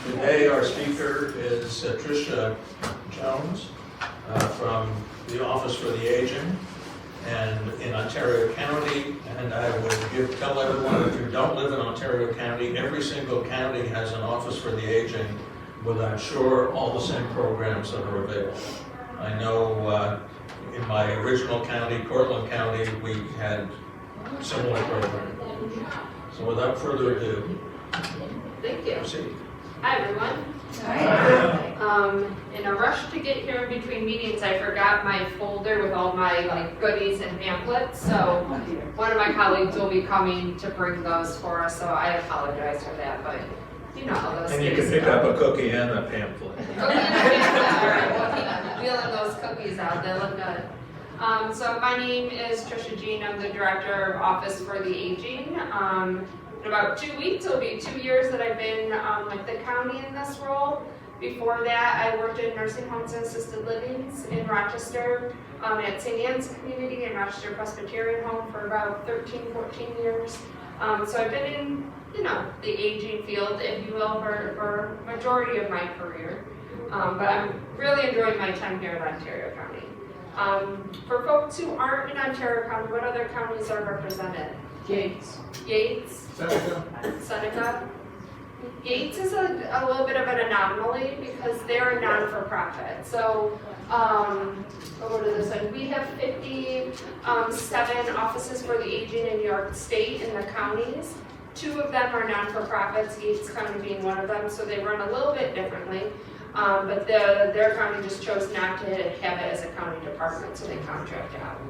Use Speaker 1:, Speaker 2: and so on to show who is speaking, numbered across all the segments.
Speaker 1: Today our speaker is Tricia Jones from the Office for the Aging and in Ontario County. And I would tell everyone, if you don't live in Ontario County, every single county has an Office for the Aging with, I'm sure, all the same programs that are available. I know in my original county, Cortland County, we had similar programs. So without further ado,
Speaker 2: Thank you.
Speaker 1: proceed.
Speaker 2: Hi, everyone. In a rush to get here in between meetings, I forgot my folder with all my goodies and pamphlets. So one of my colleagues will be coming to bring those for us. So I apologize for that, but you know how those
Speaker 1: And you
Speaker 2: things
Speaker 1: can pick
Speaker 2: go.
Speaker 1: up a cookie and a pamphlet.
Speaker 2: Cookie and a pamphlet. All right, we'll keep wheeling those cookies out. They look good. So my name is Tricia Jean. I'm the Director of Office for the Aging. In about 2 weeks, it'll be 2 years that I've been with the county in this role. Before that, I worked in nursing homes and assisted livings in Rochester at St. Anne's Community and Rochester Presbyterian Home for about 13, 14 years. So I've been in, the aging field, if you will, for majority of my career. But I'm really enjoying my time here in Ontario County. For folks who aren't in Ontario County, what other counties are represented?
Speaker 3: Yates.
Speaker 2: Seneca. Yates is a little bit of an anomaly because they're a non-for-profit. So, I'll go to this one. We have 57 offices for the aging in New York State in the counties. 2 of them are non-for-profits, Yates County being one of them, so they run a little bit differently. But their county just chose not to have it as a county department, so they contract out.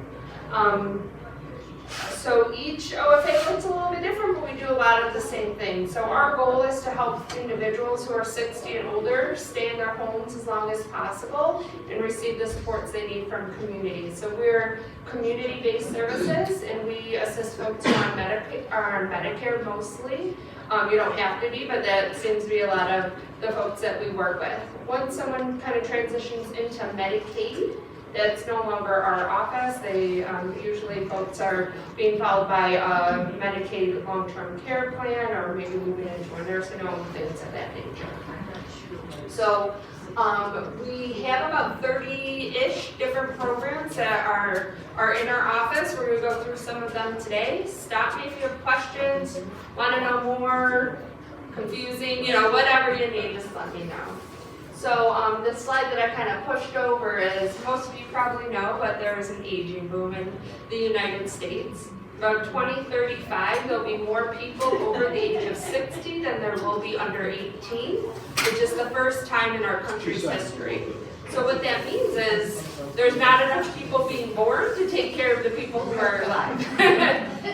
Speaker 2: So each OFA looks a little bit different, but we do a lot of the same things. So our goal is to help individuals who are 60 and older stay in their homes as long as possible and receive the supports they need from communities. So we're community-based services, and we assist folks who are on Medicare mostly. You don't have to be, but that seems to be a lot of the folks that we work with. Once someone kind of transitions into Medicaid, that's no longer our office. They usually folks are being followed by a Medicaid long-term care plan, or maybe moving into a nursing home, things of that nature. So we have about 30-ish different programs that are in our office. We're going to go through some of them today. Stop me if you have questions, want to know more, confusing, whatever you need, just let me know. So this slide that I kind of pushed over is, most of you probably know, but there is an aging boom in the United States. About 2035, there'll be more people over the age of 60 than there will be under 18, which is the first time in our country's history. So what that means is there's not enough people being born to take care of the people who are alive.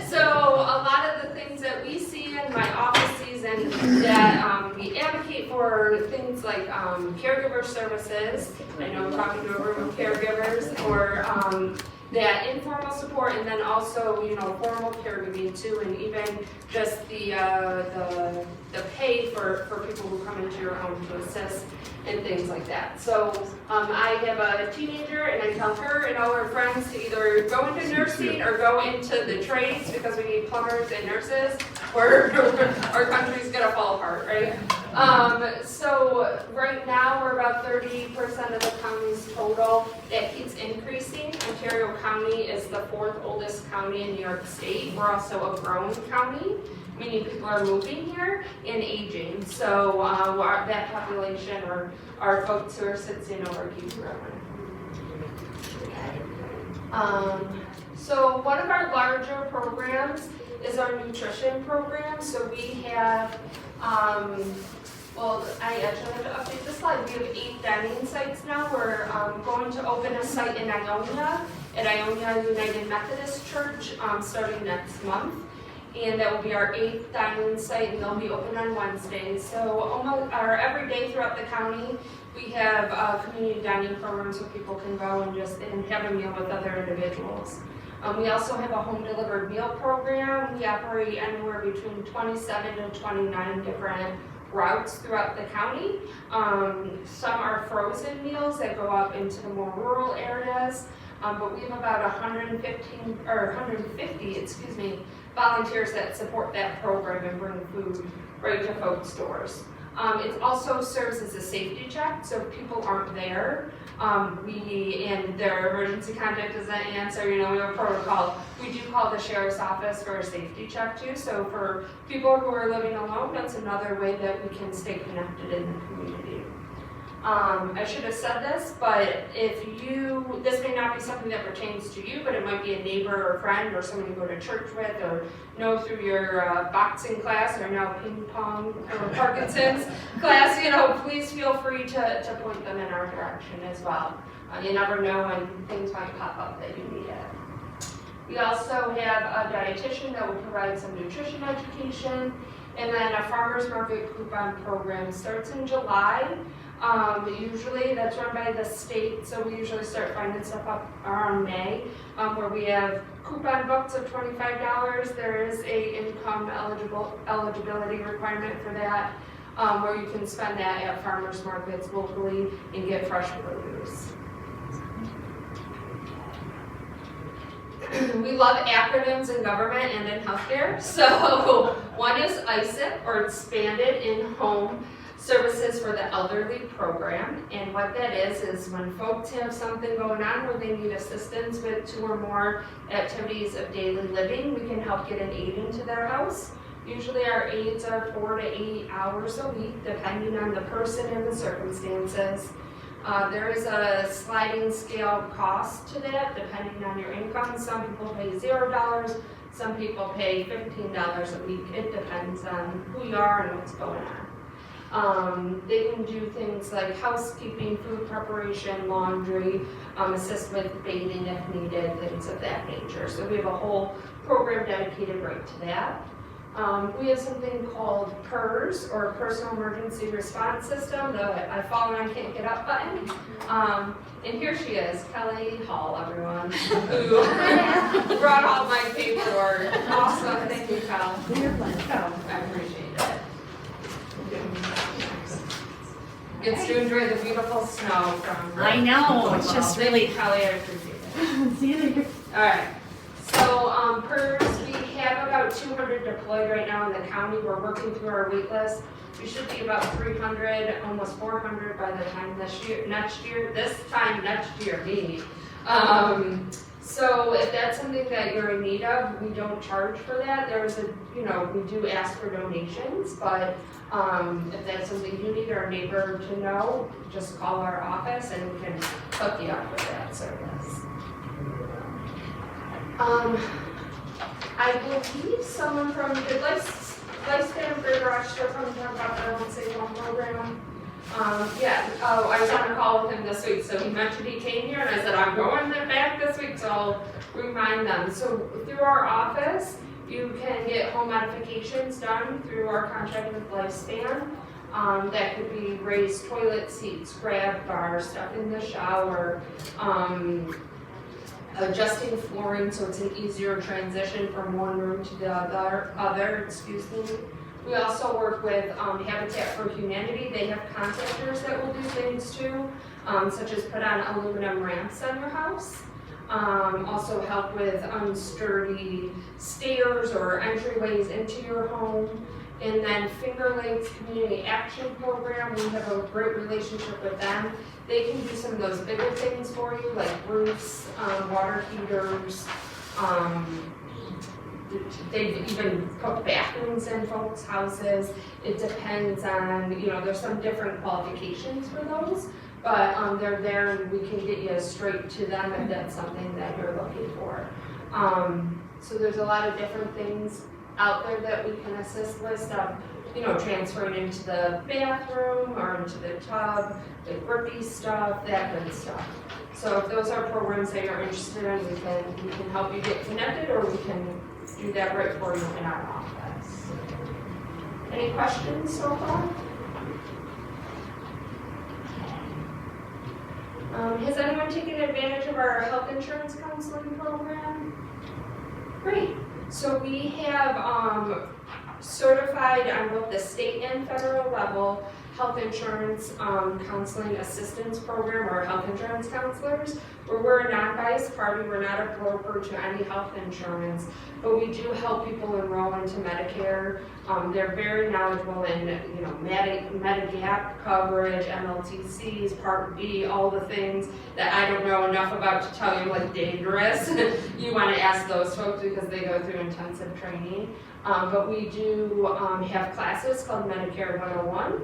Speaker 2: So a lot of the things that we see in my office season that we advocate for, things like caregiver services. I know I'm talking to a room of caregivers, or that informal support, and then also, formal caregiving too, and even just the pay for people who come into your home to assist and things like that. So I have a teenager, and I tell her and all her friends to either go into nursing or go into the trades, because we need plumbers and nurses, or our country's gonna fall apart, right? So right now we're about 30% of the county's total. That keeps increasing. Ontario County is the 4th oldest county in New York State. We're also a growing county, meaning people are moving here and aging. So that population, or our folks who are 60 and over, keep growing. So one of our larger programs is our nutrition program. So we have, I actually have to update the slide. We have 8 dining sites now. We're going to open a site in Ionia, at Ionia United Methodist Church, starting next month. And that will be our 8th dining site, and they'll be open on Wednesdays. So every day throughout the county, we have community dining programs so people can go and have a meal with other individuals. We also have a home delivered meal program. We operate anywhere between 27 to 29 different routes throughout the county. Some are frozen meals that go up into the more rural areas, but we have about 150 volunteers that support that program and bring food right to folks' doors. It also serves as a safety check, so if people aren't there, and their emergency contact doesn't answer, we have a protocol. We do call the sheriff's office for a safety check too. So for people who are living alone, that's another way that we can stay connected in the community. I should have said this, but this may not be something that pertains to you, but it might be a neighbor or friend or someone you go to church with or know through your boxing class or now ping pong or Parkinson's class, please feel free to point them in our direction as well. You never know when things might pop up that you need it. We also have a dietitian that will provide some nutrition education, and then a farmer's market coupon program starts in July. Usually that's run by the state, so we usually start finding stuff up around May, where we have coupon books of $25. There is a income eligibility requirement for that, where you can spend that at farmers markets locally and get fresh produce. We love acronyms in government and in healthcare. So one is ISIP, or Expanded In-Home Services for the Elderly program. And what that is when folks have something going on where they need assistance with 2 or more activities of daily living, we can help get an aid into their house. Usually our aids are 4 to 8 hours a week, depending on the person and the circumstances. There is a sliding scale cost to that, depending on your income. Some people pay $0, some people pay $15 a week. It depends on who you are and what's going on. They can do things like housekeeping, food preparation, laundry, assist with bathing if needed, things of that nature. So we have a whole program dedicated right to that. We have something called PERS, or Personal Emergency Response System, the I fall and I can't get up button. And here she is, Kelly Hall, everyone, who brought all my paperwork. Awesome, thank you, Cal. I appreciate it. Gets to enjoy the beautiful snow from.
Speaker 3: I know, it's just
Speaker 2: Thank
Speaker 3: really.
Speaker 2: you, Kelly, I appreciate it.
Speaker 3: See you later.
Speaker 2: All right. So PERS, we have about 200 deployed right now in the county. We're working through our wait list. We should be about 300, almost 400 by the time next year, maybe. So if that's something that you're in need of, we don't charge for that. We do ask for donations, but if that's something you need or a neighbor to know, just call our office and we can hook you up with that service. I believe someone from the Lifespan Greater Rochester from talk about their own Safe Home program. I was on a call with him this week, so he mentioned he came here, and I said, I'm going back this week, so I'll remind them. So through our office, you can get home modifications done through our contract with Lifespan. That could be raised toilet seats, grab bars, stuff in the shower, adjusting flooring so it's an easier transition from one room to the other. We also work with Habitat for Humanity. They have contractors that will do things too, such as put on aluminum ramps on your house. Also help with unsturdy stairs or entryways into your home. And then Finger Lakes Community Action Program, we have a great relationship with them. They can do some of those bigger things for you, like roofs, water heaters. They've even put bathrooms in folks' houses. It depends on, there's some different qualifications for those, but they're there and we can get you straight to them if that's something that you're looking for. So there's a lot of different things out there that we can assist with, stuff, transferring into the bathroom or into the tub, the grippy stuff, that good stuff. So if those are programs that you're interested in, we can help you get connected, or we can do that right for you in our office. Any questions so far? Has anyone taken advantage of our health insurance counseling program? Great. So we have certified on both the state and federal level health insurance counseling assistance program, or health insurance counselors, where we're a non-biased party. We're not a broker to any health insurance, but we do help people enroll into Medicare. They're very knowledgeable in, Medigap coverage, MLTCs, Part B, all the things that I don't know enough about to tell you, like dangerous. You want to ask those folks because they go through intensive training. But we do have classes called Medicare 101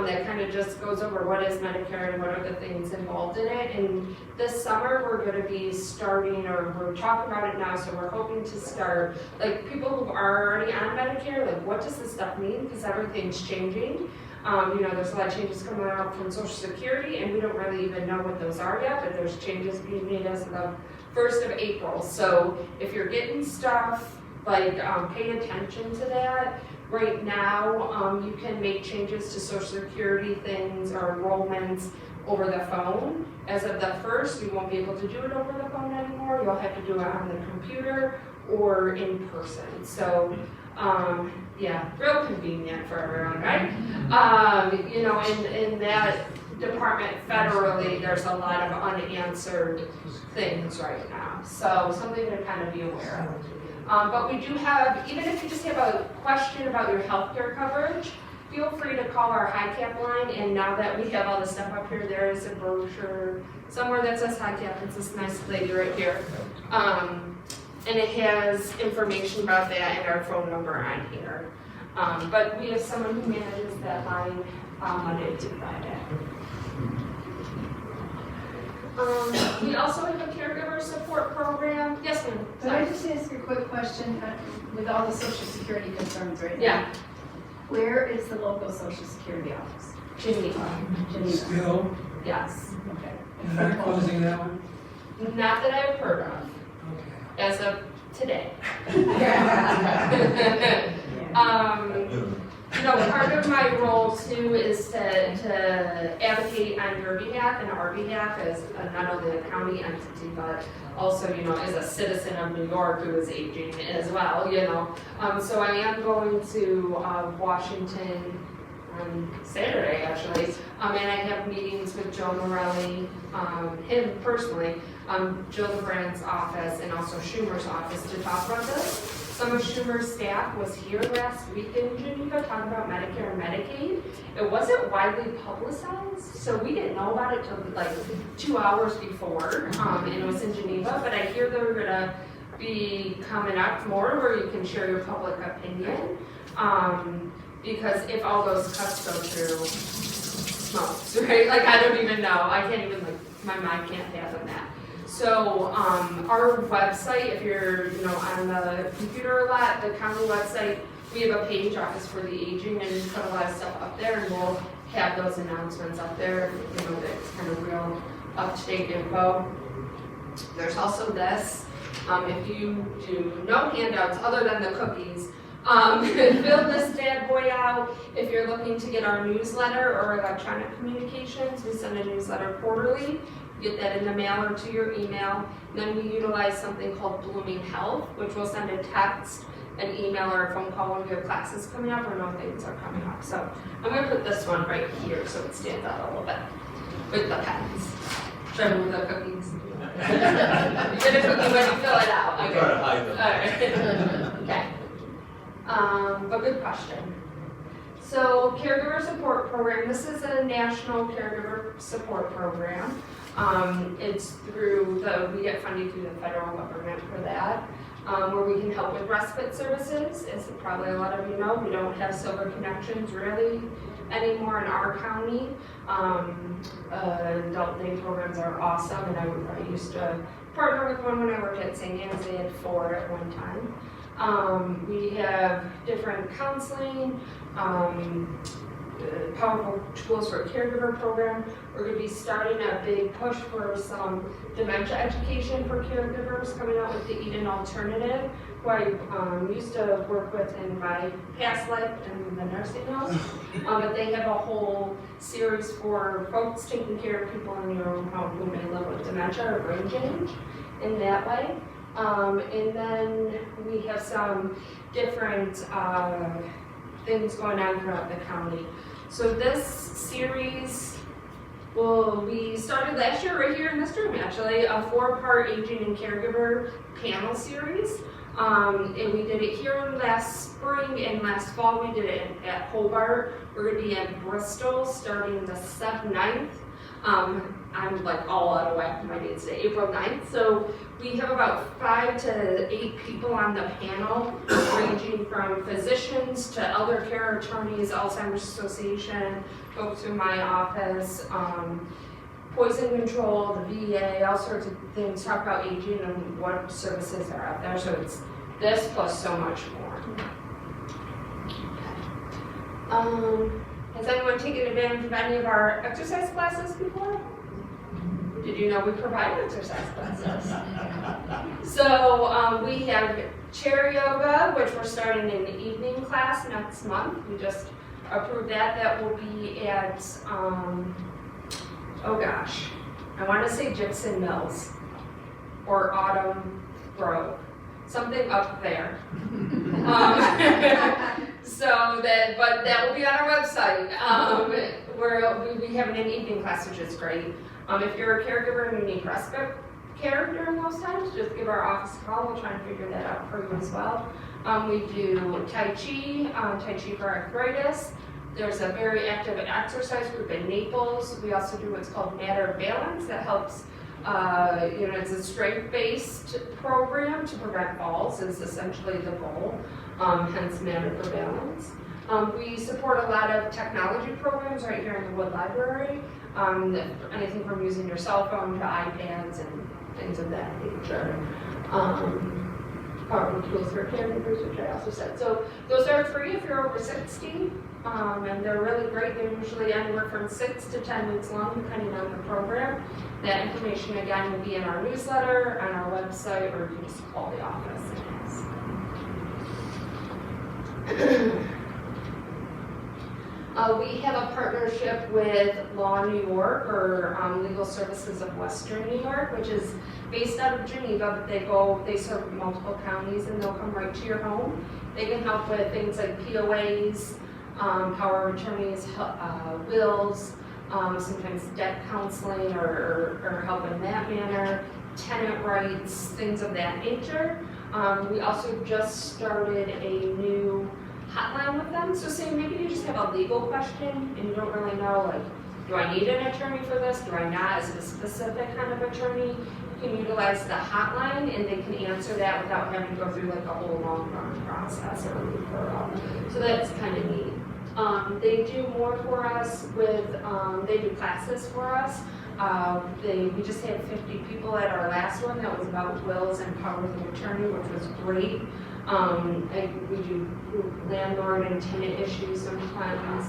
Speaker 2: that kind of just goes over what is Medicare and what are the things involved in it. And this summer we're going to be starting, or we're talking about it now, so we're hoping to start, like people who are already on Medicare, like what does this stuff mean? Because everything's changing. There's a lot of changes coming out from Social Security, and we don't really even know what those are yet, but there's changes being made as of the 1st of April. So if you're getting stuff, like pay attention to that. Right now, you can make changes to Social Security things or enrollments over the phone. As of the 1st, you won't be able to do it over the phone anymore. You'll have to do it on the computer or in person. So, real convenient for everyone, right? In that department federally, there's a lot of unanswered things right now. So something to kind of be aware of. But we do have, even if you just have a question about your healthcare coverage, feel free to call our HICAP line. And now that we have all the stuff up here, there is a brochure somewhere that says HICAP. It's this nice lady right here. And it has information about that and our phone number on here. But we have someone who manages that line Monday to Friday. We also have a caregiver support program. Yes, ma'am.
Speaker 3: Could I just ask a quick question with all the Social Security concerns right now?
Speaker 2: Yeah.
Speaker 3: Where is the local Social Security office?
Speaker 2: Geneva.
Speaker 4: Still,
Speaker 2: Yes.
Speaker 3: Okay.
Speaker 4: and they're closing that one?
Speaker 2: Not that I've heard of,
Speaker 4: Okay.
Speaker 2: as of today. Part of my role too is to advocate on your behalf and our behalf as not only a county entity, but also, as a citizen of New York who is aging as well, So I am going to Washington on Saturday, actually, and I have meetings with Joe Morelli, him personally, Jill LeBrand's office, and also Schumer's office to talk about this. Some of Schumer's staff was here last week in Geneva talking about Medicare and Medicaid. It wasn't widely publicized, so we didn't know about it till like 2 hours before, and it was in Geneva, but I hear they're gonna be coming up more where you can share your public opinion, because if all those cuts go through, smokes, right? Like I don't even know, I can't even, my mind can't fathom that. So our website, if you're on the computer a lot, the county website, we have a page, Office for the Aging, and we put a lot of stuff up there, and we'll have those announcements up there, that's kind of real up-to-date info. There's also this, if you do no handouts other than the cookies, fill this bad boy out. If you're looking to get our newsletter or electronic communications, we send a newsletter quarterly. Get that in the mail or to your email. And then we utilize something called Blooming Health, which will send a text, an email, or a phone call when we have classes coming up or no things are coming up. So I'm going to put this one right here so it stands out a little bit with the pens. Should I move the cookies? Get a cookie when you fill it out.
Speaker 1: I'm
Speaker 2: Okay.
Speaker 1: trying to hide them.
Speaker 2: Okay. But good question. So caregiver support program, this is a national caregiver support program. It's through we get funding through the federal government for that, where we can help with respite services. As probably a lot of you know, we don't have Silver Connections really anymore in our county. Adult day programs are awesome, and I used to partner with one when I worked at St. Anne's. They had 4 at one time. We have different counseling, powerful tools for a caregiver program. We're going to be starting a big push for some dementia education for caregivers, coming out with the Eden Alternative, who I used to work with in my past life in the nursing home. But they have a whole series for folks taking care of people in your own home who may live with dementia or brain change in that way. And then we have some different things going on throughout the county. So this series, well, we started last year right here in this room, actually, a 4-part aging and caregiver panel series. And we did it here last spring, and last fall we did it at Hobart. We're gonna be in Bristol starting the 9th. I'm like all out of whack with my dates today, April 9th. So we have about 5 to 8 people on the panel, ranging from physicians to elder care attorneys, Alzheimer's Association, folks in my office, poison control, the VA, all sorts of things, talk about aging and what services are out there. So it's this plus so much more. Has anyone taken advantage of any of our exercise classes before? Did you know we provide exercise classes? So we have chair yoga, which we're starting in the evening class next month. We just approved that. That will be at, oh gosh, I want to say Gypsum Mills or Autumn Grove, something up there. But that will be on our website. We'll be having an evening class, which is great. If you're a caregiver and you need respite care during those times, just give our office a call. We'll try and figure that out for you as well. We do Tai Chi for arthritis. There's a very active exercise group in Naples. We also do what's called Matter Balance that helps, it's a strength-based program to prevent falls is essentially the goal, hence Matter for Balance. We support a lot of technology programs right here in the Wood Library, anything from using your cell phone to iPads and things of that nature. Powerful tools for caregivers, which I also said. So those are free if you're over 60, and they're really great. They're usually anywhere from 6 to 10 weeks long, depending on the program. That information, again, will be in our newsletter, on our website, or you can just call the office and ask. We have a partnership with Law New York, or Legal Services of Western New York, which is based out of Geneva, but they serve multiple counties, and they'll come right to your home. They can help with things like POAs, power of attorneys, wills, sometimes debt counseling or help in that manner, tenant rights, things of that nature. We also just started a new hotline with them. So say maybe you just have a legal question and you don't really know, like, do I need an attorney for this? Do I not? Is it a specific kind of attorney? You can utilize the hotline and they can answer that without having to go through like a whole long run process or referral. So that's kind of neat. They do more for us with, they do classes for us. We just had 50 people at our last one that was about wills and powers of attorney, which was great. We do landlord and tenant issues sometimes,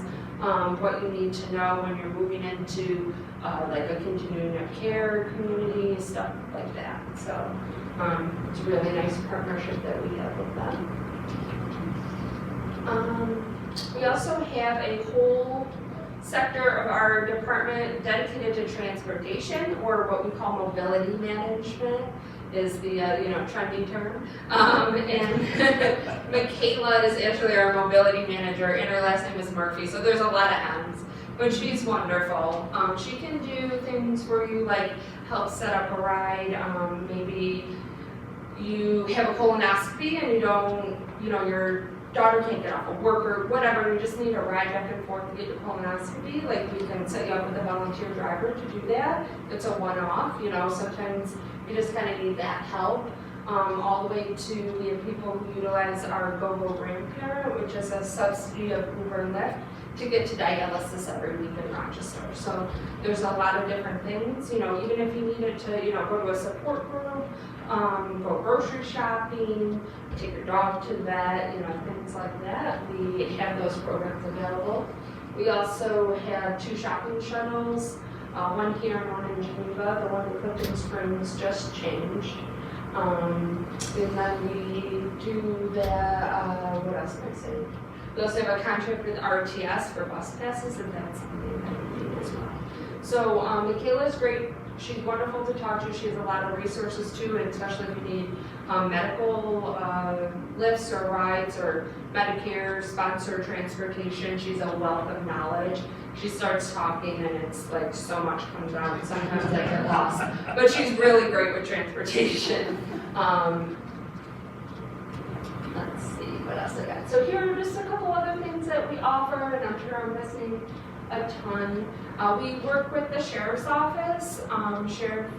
Speaker 2: what you need to know when you're moving into like a continuing of care community, stuff like that. So it's a really nice partnership that we have with them. We also have a whole sector of our department dedicated to transportation, or what we call mobility management is the trendy term. And Michaela is actually our mobility manager, and her last name is Murphy, so there's a lot of M's, but she's wonderful. She can do things for you like help set up a ride. Maybe you have a colonoscopy and you don't, your daughter can't get off of work or whatever, you just need a ride back and forth to get your colonoscopy, like we can set you up with a volunteer driver to do that. It's a one-off, sometimes you just kind of need that help. All the way to, we have people who utilize our GoGo Grandparent, which is a subsidy of Uber and Lyft to get to dialysis every week in Rochester. So there's a lot of different things, even if you needed to, go to a support group, go grocery shopping, take your dog to the vet, things like that. We have those programs available. We also have 2 shopping shuttles, one here and one in Geneva. The one in Clifton Springs just changed. And then we do what else can I say? We also have a contract with RTS for bus passes, and that's something that we need as well. So Michaela's great. She's wonderful to talk to. She has a lot of resources too, and especially if you need medical lifts or rides or Medicare sponsored transportation. She's a wealth of knowledge. She starts talking and it's like so much comes out. Sometimes I get lost, but she's really great with transportation. Let's see what else I got. So here are just a couple other things that we offer, and I'm sure I'm missing a ton. We work with the sheriff's office, Sheriff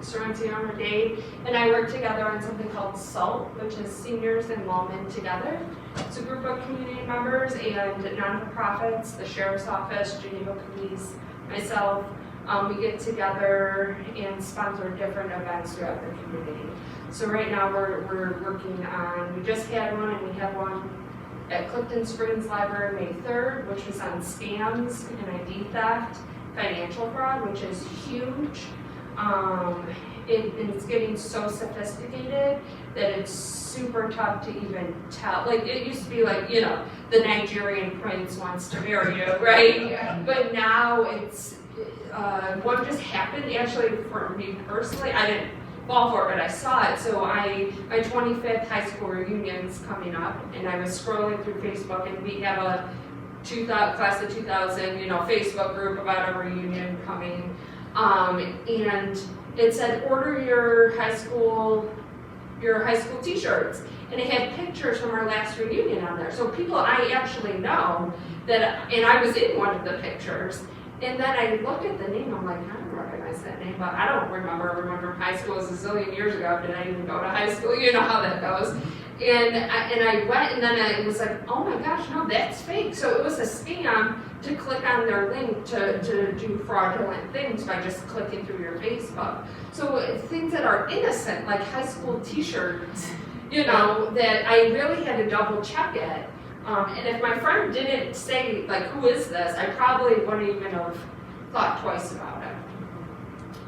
Speaker 2: Sorrentino Dade, and I work together on something called SALT, which is Seniors and Lawmen Together. It's a group of community members and non-for-profits, the sheriff's office, Geneva Police, myself. We get together and sponsor different events throughout the community. So right now we're working on, we just had one, and we have one at Clifton Springs Library May 3rd, which was on scams and ID theft, financial fraud, which is huge. It's getting so sophisticated that it's super tough to even tell. Like, it used to be like, you know, the Nigerian prince wants to marry you, right?
Speaker 3: Yeah.
Speaker 2: But now it's, one just happened actually for me personally. I didn't fall for it, but I saw it. So my 25th high school reunion's coming up, and I was scrolling through Facebook, and we have a class of 2000, you know, Facebook group about a reunion coming. And it said order your high school t-shirts, and it had pictures from our last reunion on there. So people I actually know that, and I was in one of the pictures, and then I looked at the name, I'm like, I don't recognize that name, but I don't remember high school was a zillion years ago. Did I even go to high school? You know how that goes. And I went, and then I was like, oh my gosh, no, that's fake. So it was a scam to click on their link to do fraudulent things by just clicking through your Facebook. So things that are innocent, like high school t-shirts, you know, that I really had to double check it. And if my friend didn't say, like, who is this, I probably wouldn't even have thought twice about it.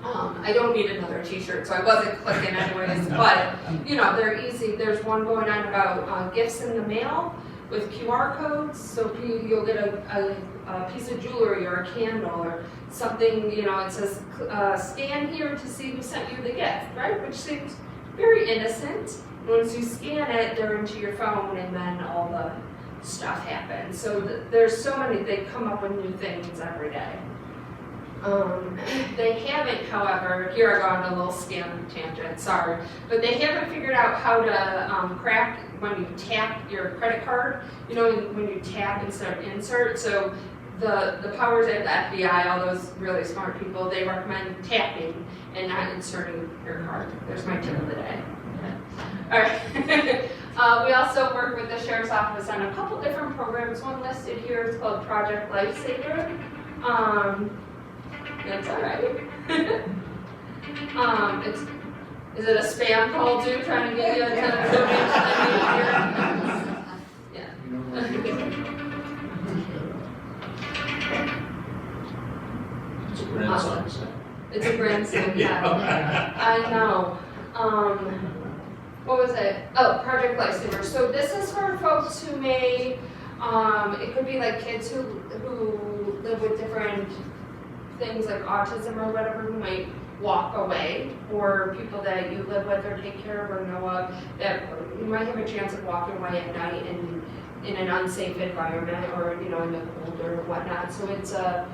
Speaker 2: I don't need another t-shirt, so I wasn't clicking anyways, but, you know, they're easy. There's one going on about gifts in the mail with QR codes, so you'll get a piece of jewelry or a candle or something, you know, it says scan here to see who sent you the gift, right? Which seems very innocent. Once you scan it, they're into your phone, and then all the stuff happens. So there's so many, they come up with new things every day. They haven't, however, here I go on a little scam tangent, sorry, but they haven't figured out how to crack when you tap your credit card, you know, when you tap instead of insert. So the powers at the FBI, all those really smart people, they recommend tapping and not inserting your card. There's my tip of the day. All right. We also work with the Sheriff's Office on a couple different programs. One listed here is called Project Lifesaver. That's all right. Is it a spam call too, trying to get you a ton of donation? Yeah.
Speaker 1: It's a grandson, isn't it?
Speaker 2: It's a grandson, yeah. I know. What was it? Oh, Project Lifesaver. So this is for folks who may, it could be like kids who live with different things like autism or whatever, who might walk away, or people that you live with or take care of or know of that you might have a chance of walking away at night in an unsafe environment, or, you know, in the cold or whatnot. So it's a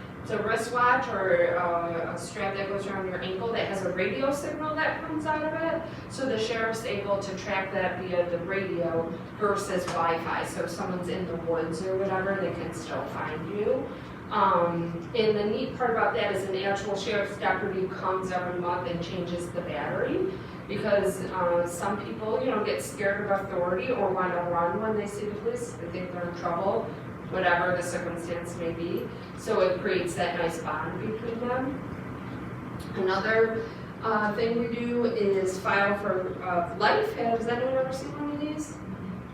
Speaker 2: wristwatch or a strap that goes around your ankle that has a radio signal that comes out of it. So the sheriff's able to track that via the radio versus Wi-Fi. So if someone's in the woods or whatever, they can still find you. And the neat part about that is an actual sheriff's deputy comes every month and changes the battery, because some people, you know, get scared of authority or want to run when they see the police. They think they're in trouble, whatever the circumstance may be. So it creates that nice bond between them. Another thing we do is file for life. Has anyone ever seen one of these?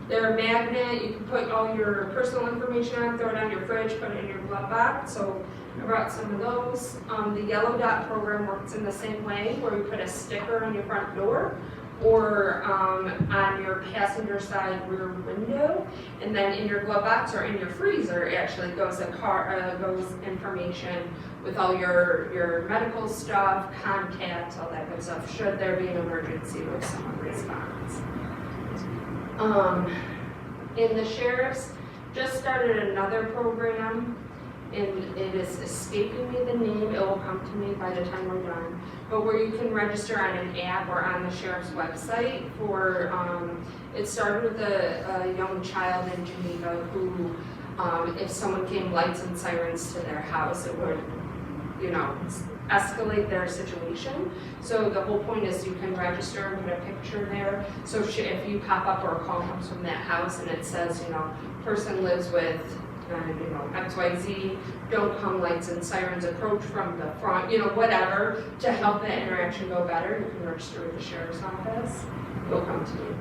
Speaker 2: They're a magnet. You can put all your personal information on, throw it on your fridge, put it in your glove box. So I brought some of those. The Yellow Dot program works in the same way, where you put a sticker on your front door or on your passenger side rear window, and then in your glove box or in your freezer actually goes goes information with all your medical stuff, contacts, all that good stuff, should there be an emergency where someone responds. And the sheriff's just started another program, and it is escaping me the name, it will come to me by the time we're done, but where you can register on an app or on the sheriff's website for, it started with a young child in Geneva who, if someone came lights and sirens to their house, it would, escalate their situation. So the whole point is you can register and put a picture there. So if you pop up or a call comes from that house and it says, person lives with, XYZ, don't come lights and sirens, approach from the front, whatever, to help that interaction go better, you can register with the sheriff's office. It'll come to me.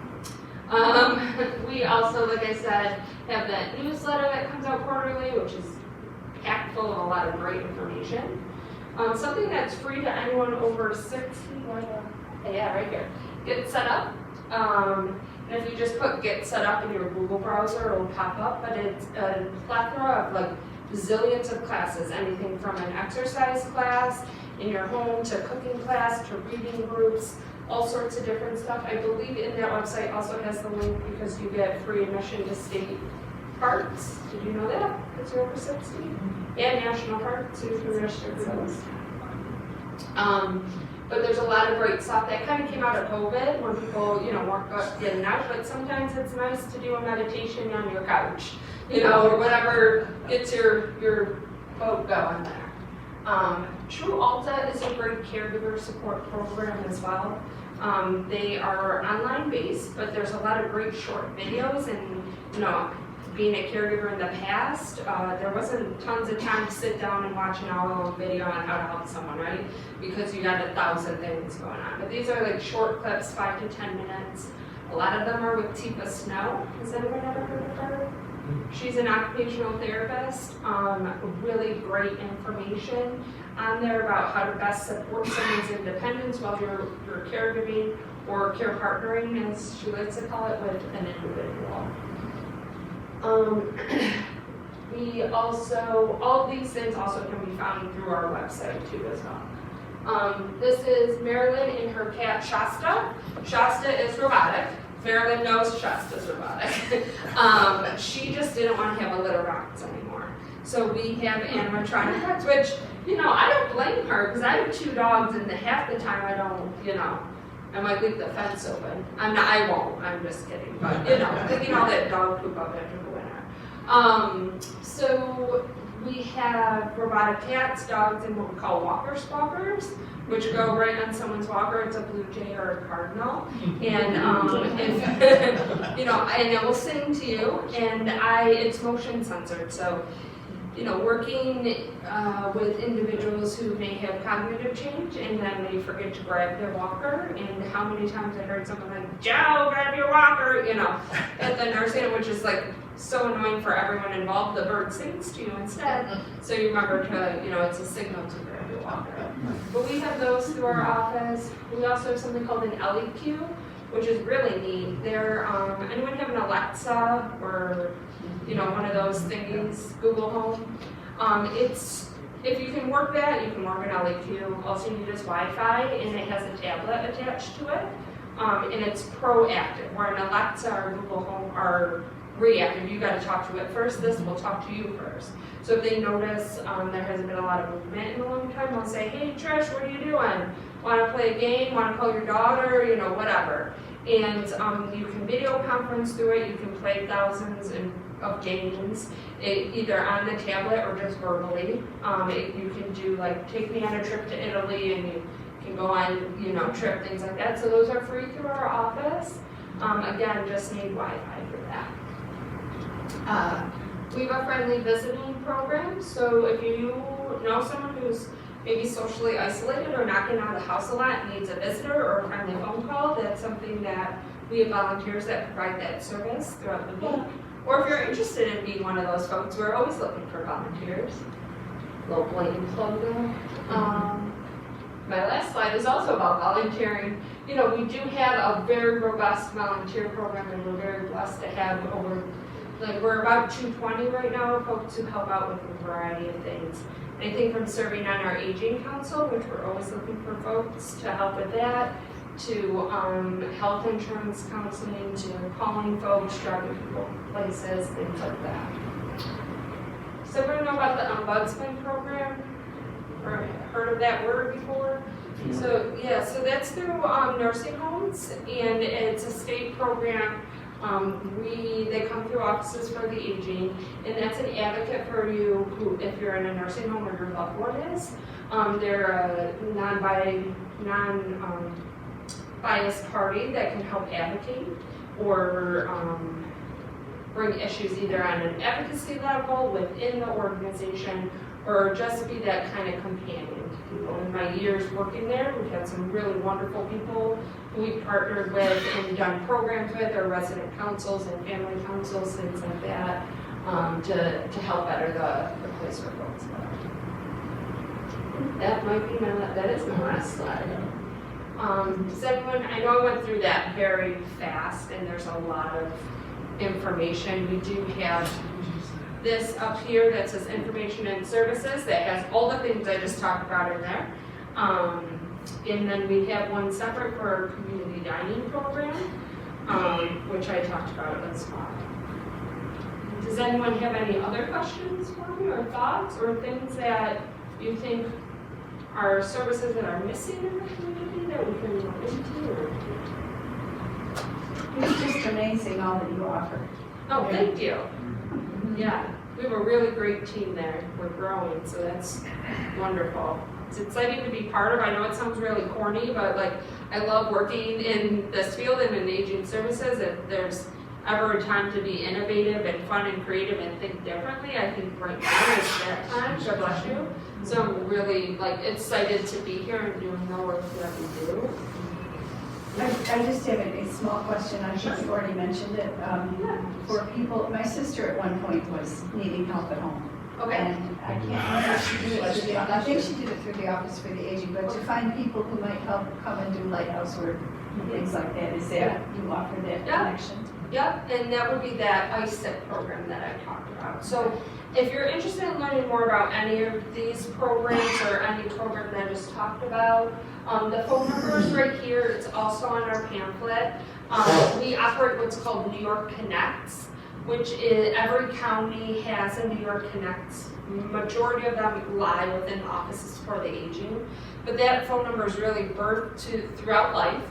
Speaker 2: We also, like I said, have that newsletter that comes out quarterly, which is packed full of a lot of great information. Something that's free to anyone over 60, yeah, right here. Get set up. And if you just put get set up in your Google browser, it'll pop up, but it's a plethora of like zillions of classes, anything from an exercise class in your home to cooking class to reading groups, all sorts of different stuff. I believe in that website also has the link because you get free admission to state parks. Did you know that? Because you're over 60? And national parks, so you can register for those. But there's a lot of great stuff that kind of came out of COVID when people, weren't getting out, but sometimes it's nice to do a meditation on your couch, or whatever gets your boat going there. True Alta is a great caregiver support program as well. They are online based, but there's a lot of great short videos and, being a caregiver in the past, there wasn't tons of time to sit down and watch an hour-long video on how to help someone, right? Because you got 1,000 things going on. But these are like short clips, 5 to 10 minutes. A lot of them are with Tifa Snow. Has anyone ever heard of her? She's an occupational therapist. Really great information on there about how to best support someone's independence while you're caregiving or care partnering, as she likes to call it, with an individual. We also, all of these things also can be found through our website too as well. This is Marilyn and her cat Shasta. Shasta is robotic. Marilyn knows Shasta's robotic. She just didn't want to have a litter box anymore. So we have animatronic pets, which, I don't blame her because I have 2 dogs and half the time I don't, I might leave the fence open. I won't, I'm just kidding. But, cleaning all that dog poop up after the winter. So we have robotic cats, dogs, and what we call walker squawkers, which go right on someone's walker. It's a blue jay or a cardinal. And, and it will sing to you, and it's motion censored. So, working with individuals who may have cognitive change and then they forget to grab their walker, and how many times I heard someone like, Joe, grab your walker, at the nursing home, which is like so annoying for everyone involved. The bird sings to you instead. So you remember to, it's a signal to grab your walker. But we have those through our office. We also have something called an LEQ, which is really neat. They're, anyone have an Alexa or one of those thingies, Google Home? If you can work that, you can work an LEQ. All you need is Wi-Fi, and it has a tablet attached to it. And it's proactive, where an Alexa or Google Home are reactive. You got to talk to it first. This will talk to you first. So if they notice there hasn't been a lot of movement in a long time, they'll say, hey, Trish, what are you doing? Want to play a game? Want to call your daughter? Whatever. And you can video conference through it. You can play thousands of games, either on the tablet or just verbally. You can do like take me on a trip to Italy, and you can go on trip, things like that. So those are free through our office. Again, just need Wi-Fi for that. We have a friendly visiting program. So if you know someone who's maybe socially isolated or not getting out of the house a lot and needs a visitor or a friendly phone call, that's something that we have volunteers that provide that service throughout the week. Or if you're interested in being one of those folks, we're always looking for volunteers. Little blatant plug there. my last slide is also about volunteering. You know, we do have a very robust volunteer program, and we're very blessed to have over, like, we're about 220 right now, folks who help out with a variety of things. Anything from serving on our aging council, which we're always looking for folks to help with that, to health insurance counseling, to calling folks, driving people places, things like that. Does everyone know about the ombudsman program? Or heard of that word before? So, yeah, so that's through nursing homes, and it's a state program. They come through offices for the aging, and that's an advocate for you who, if you're in a nursing home or your loved one is. They're a non-biased party that can help advocate or bring issues either on an advocacy level within the organization, or just be that kind of companion to people. In my years working there, we've had some really wonderful people who we've partnered with and done programs with, or resident councils and family councils, things like that, to help better the place where folks live. That is my last slide. Does anyone, I know I went through that very fast, and there's a lot of information. We do have this up here that says information and services that has all the things I just talked about in there. And then we have one separate for our community dining program, which I talked about as well. Does anyone have any other questions for me, or thoughts, or things that you think are services that are missing in the community that we can look into?
Speaker 3: It's just amazing all that you offer.
Speaker 2: Oh, thank you. Yeah, we have a really great team there. We're growing, so that's wonderful. It's exciting to be part of. I know it sounds really corny, but like, I love working in this field and in aging services. If there's ever a time to be innovative and fun and creative and think differently, I think right now is that time. God bless you. So I'm really excited to be here and doing the work that we do.
Speaker 3: I just have a small question. I think you already mentioned it. For people, my sister at one point was needing help at home.
Speaker 2: Okay.
Speaker 3: And I can't remember if she did it through I think she did it through the Office for the Aging, but to find people who might help come and do lighthouse work, things like that, is that, you offer that connection?
Speaker 2: Yep, and that would be that ISIP program that I talked about. So if you're interested in learning more about any of these programs or any program that I just talked about, the phone number is right here. It's also on our pamphlet. We operate what's called New York Connects, which is every county has a New York Connects. Majority of them lie within offices for the aging. But that phone number is really birthed throughout life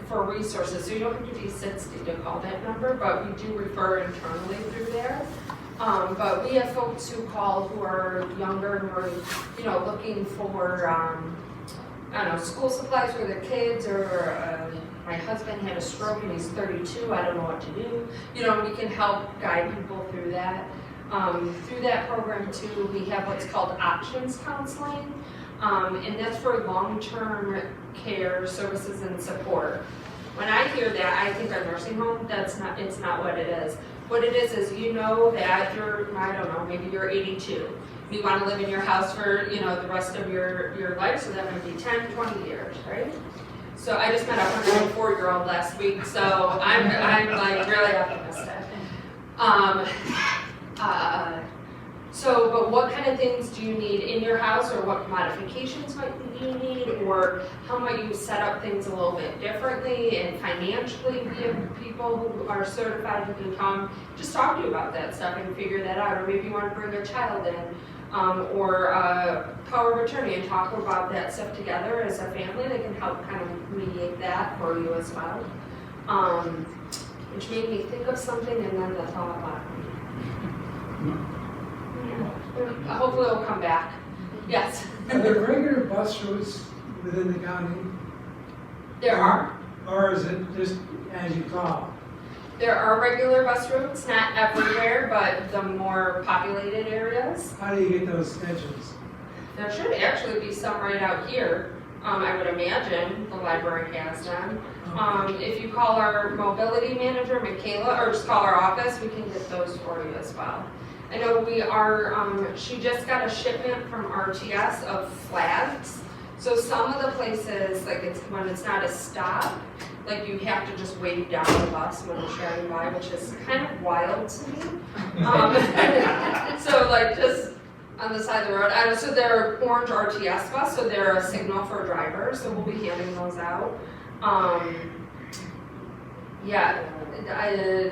Speaker 2: for resources. So you don't have to be 60 to call that number, but we do refer internally through there. But we have folks who call who are younger, who are, looking for, I don't know, school supplies for their kids, or my husband had a stroke and he's 32, I don't know what to do. We can help guide people through that. Through that program too, we have what's called options counseling. And that's for long-term care services and support. When I hear that, I think a nursing home, it's not what it is. What it is that you're, I don't know, maybe you're 82. You want to live in your house for, the rest of your life, so that might be 10, 20 years, right? So I just met a 104-year-old last week, so I'm like really optimistic. But what kind of things do you need in your house, or what modifications might you need, or how might you set up things a little bit differently and financially give people who are certified who can come, just talk to you about that stuff and figure that out, or maybe you want to bring a child in, or power of attorney, and talk about that stuff together as a family. They can help kind of mediate that for you as well, which made me think of something, and then the thought about it. Hopefully it'll come back. Yes.
Speaker 4: Are there regular bus routes within the county?
Speaker 2: There are.
Speaker 4: Or is it just as you call?
Speaker 2: There are regular bus routes, not everywhere, but the more populated areas.
Speaker 4: How do you get those schedules?
Speaker 2: There should actually be some right out here. I would imagine the library has them. If you call our mobility manager, Michaela, or just call our office, we can get those for you as well. I know we are, she just got a shipment from RTS of flags. So some of the places, like when it's not a stop, like you have to just wave down the bus when it's driving by, which is kind of wild to me. So like just on the side of the road, so they're orange RTS bus, so they're a signal for drivers, so we'll be handing those out.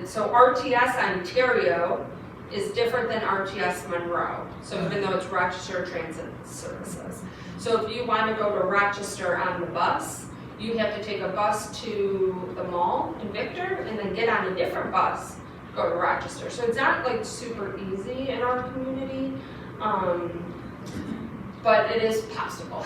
Speaker 2: So RTS Ontario is different than RTS Monroe, so even though it's Rochester Transit Services. So if you want to go to Rochester on the bus, you have to take a bus to the mall in Victor and then get on a different bus, go to Rochester. So it's not like super easy in our community, but it is possible.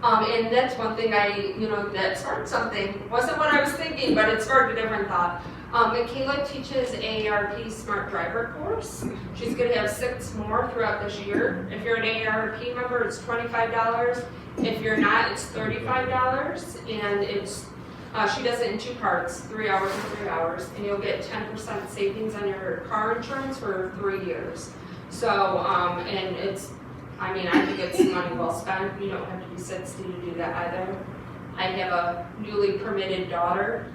Speaker 2: And that's one thing that sparked something. Wasn't what I was thinking, but it sparked a different thought. Michaela teaches AARP Smart Driver course. She's going to have 6 more throughout this year. If you're an AARP member, it's $25. If you're not, it's $35. And she does it in 2 parts, 3 hours and 3 hours. And you'll get 10% savings on your car insurance for 3 years. So, and I think it's money well spent. You don't have to be 60 to do that either. I have a newly permitted daughter.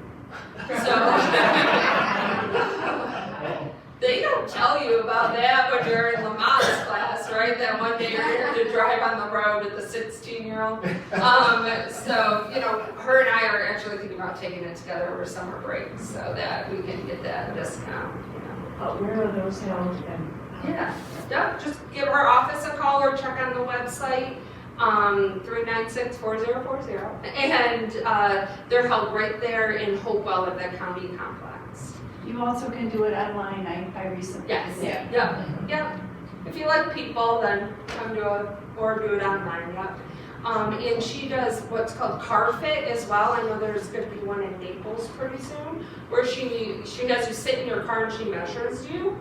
Speaker 2: So they don't tell you about that when you're in Lamont's class, right? That one day you're here to drive on the road with the 16-year-old. So, her and I are actually thinking about taking it together over summer break so that we can get that discount.
Speaker 3: Where are those held?
Speaker 2: Yeah, just give our office a call or check on the website, 396-4040. And they're held right there in Hopewell at the county complex.
Speaker 3: You also can do it online. I recently
Speaker 2: Yes.
Speaker 3: did that.
Speaker 2: Yeah. If you like people, then come do it or do it online. Yeah. And she does what's called Car Fit as well. I know there's going to be one in Naples pretty soon, where she has you sit in your car and she measures you.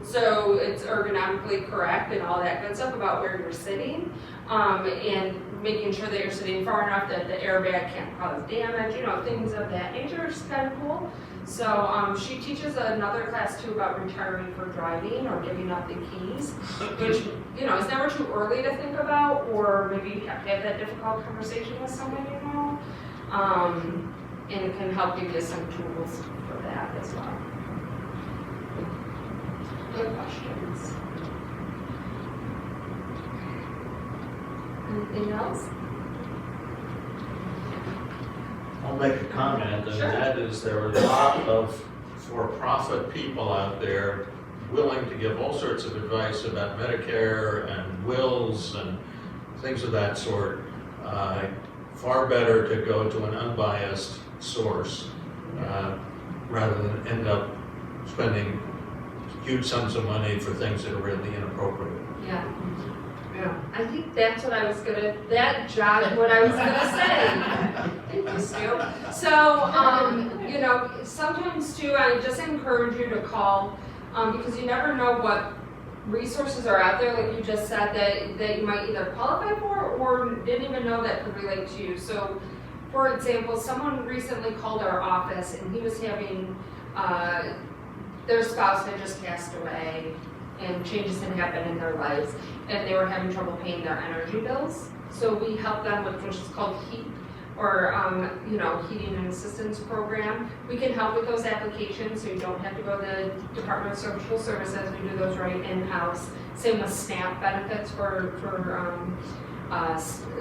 Speaker 2: So it's ergonomically correct and all that good stuff about where you're sitting, and making sure that you're sitting far enough that the airbag can't cause damage, things of that nature is kind of cool. So she teaches another class too about retiring for driving or giving up the keys, which, is never too early to think about, or maybe you have to have that difficult conversation with someone and it can help give you some tools for that as well. Other questions? Anything else?
Speaker 1: I'll make a comment, and
Speaker 2: Sure.
Speaker 1: that is there are a lot of for-profit people out there willing to give all sorts of advice about Medicare and wills and things of that sort. Far better to go to an unbiased source rather than end up spending huge sums of money for things that are really inappropriate.
Speaker 2: Yeah. I think that's what I was what I was gonna say. Thank you, Stu. So, sometimes too, I just encourage you to call, because you never know what resources are out there, like you just said, that you might either qualify for or didn't even know that could relate to you. So, for example, someone recently called our office and he was having, their spouse had just passed away and changes had happened in their lives and they were having trouble paying their energy bills. So we helped them with which is called HEAP, or Heating and Assistance Program. We can help with those applications so you don't have to go to the Department of Social Services. We do those right in-house. Same with SNAP benefits for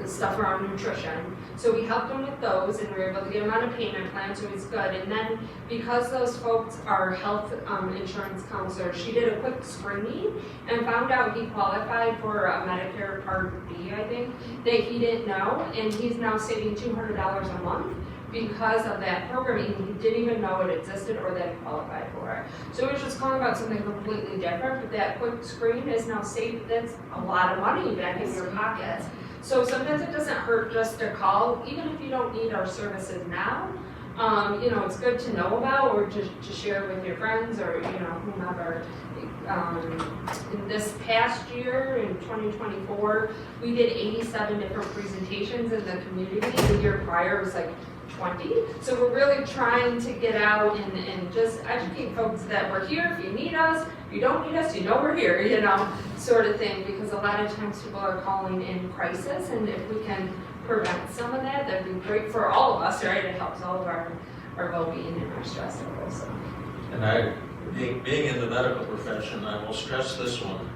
Speaker 2: stuff around nutrition. So we helped them with those and we were able to get them on a payment plan, so it's good. And then because those folks are health insurance counselors, she did a quick screening and found out he qualified for a Medicare Part B, I think, that he didn't know, and he's now saving $200 a month because of that program. He didn't even know it existed or that he qualified for it. So he was just calling about something completely different, but that quick screen is now saved. That's a lot of money back in your pocket. So sometimes it doesn't hurt just to call, even if you don't need our services now. It's good to know about or to share with your friends or whomever. In this past year, in 2024, we did 87 different presentations in the community. The year prior was like 20. So we're really trying to get out and just educate folks that we're here if you need us, if you don't need us, you know we're here, you know, sort of thing, because a lot of times people are calling in crisis, and if we can prevent some of that, that'd be great for all of us, right? It helps all of our well-being and our stress levels, so.
Speaker 1: And being in the medical profession, I will stress this one.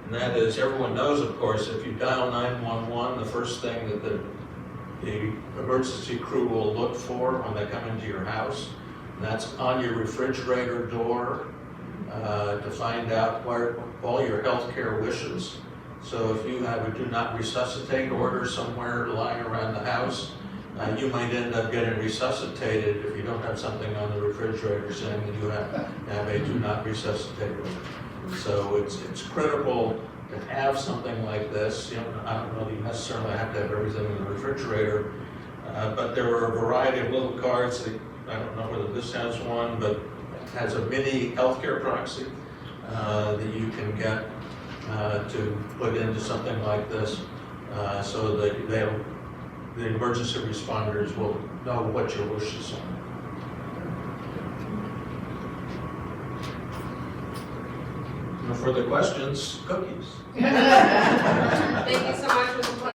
Speaker 1: And that is, everyone knows, of course, if you dial 911, the first thing that the emergency crew will look for when they come into your house, and that's on your refrigerator door, to find out where all your healthcare wishes. So if you have a do not resuscitate order somewhere lying around the house, you might end up getting resuscitated if you don't have something on the refrigerator saying that you have a do not resuscitate order. So it's critical to have something like this. You know, I don't know that you necessarily have to have everything in the refrigerator, but there are a variety of little cards that, I don't know whether this has one, but it has a mini healthcare proxy that you can get to put into something like this, so that the emergency responders will know what your wishes are. No further questions? Cookies.
Speaker 2: Thank you so much for the